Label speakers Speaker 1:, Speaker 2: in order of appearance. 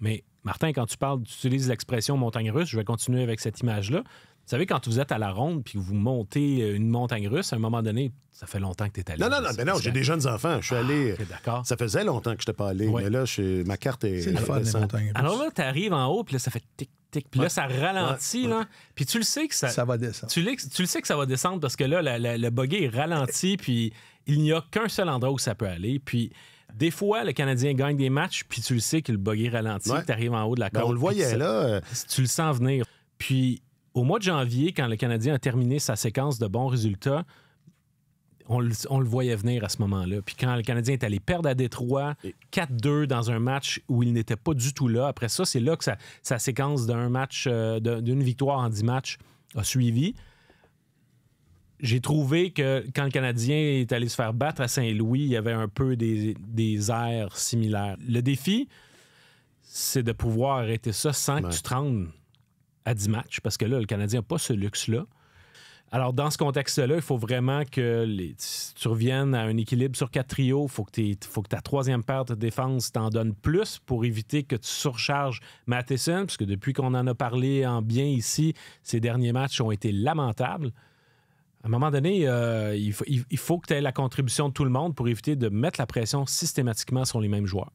Speaker 1: Mais Martin, quand tu utilises l'expression montagne russe, je vais continuer avec cette image-là. Vous savez, quand vous êtes à la ronde puis que vous montez une montagne russe, à un moment donné, ça fait longtemps que tu es allé.
Speaker 2: Non, j'ai des jeunes enfants. Je suis allé.
Speaker 1: Okay, d'accord.
Speaker 2: Ça faisait longtemps que je n'étais pas allé, mais là, ma carte est.
Speaker 3: C'est le fun, les montagnes russes.
Speaker 1: Alors là, tu arrives en haut, puis là, ça fait tic, tic, puis là, ça ralentit, là. Puis tu le sais que
Speaker 3: ça va descendre.
Speaker 1: Tu le sais que ça va descendre parce que là, le buggy est ralenti, puis il n'y a qu'un seul endroit où ça peut aller. Puis des fois, le Canadien gagne des matchs, puis tu le sais que le buggy ralentit, tu arrives en haut de la côte.
Speaker 2: On le voyait, là.
Speaker 1: Tu le sens venir. Puis au mois de janvier, quand le Canadien a terminé sa séquence de bons résultats, on le voyait venir à ce moment-là. Puis quand le Canadien est allé perdre à Détroit 4-2 dans un match où il n'était pas du tout là, après ça, c'est là que sa séquence d'un match, d'une victoire en 10 matchs a suivi. J'ai trouvé que quand le Canadien est allé se faire battre à Saint-Louis, il y avait un peu des airs similaires. Le défi, c'est de pouvoir arrêter ça sans que tu te rendes à 10 matchs, parce que là, le Canadien n'a pas ce luxe-là. Alors, dans ce contexte-là, il faut vraiment que tu reviennes à un équilibre sur 4 trios. Il faut que ta troisième paire de défense t'en donne plus pour éviter que tu surcharges Matheson, parce que depuis qu'on en a parlé en bien ici, ces derniers matchs ont été lamentables. À un moment donné, il faut que tu aies la contribution de tout le monde pour éviter de mettre la pression systématiquement sur les mêmes joueurs.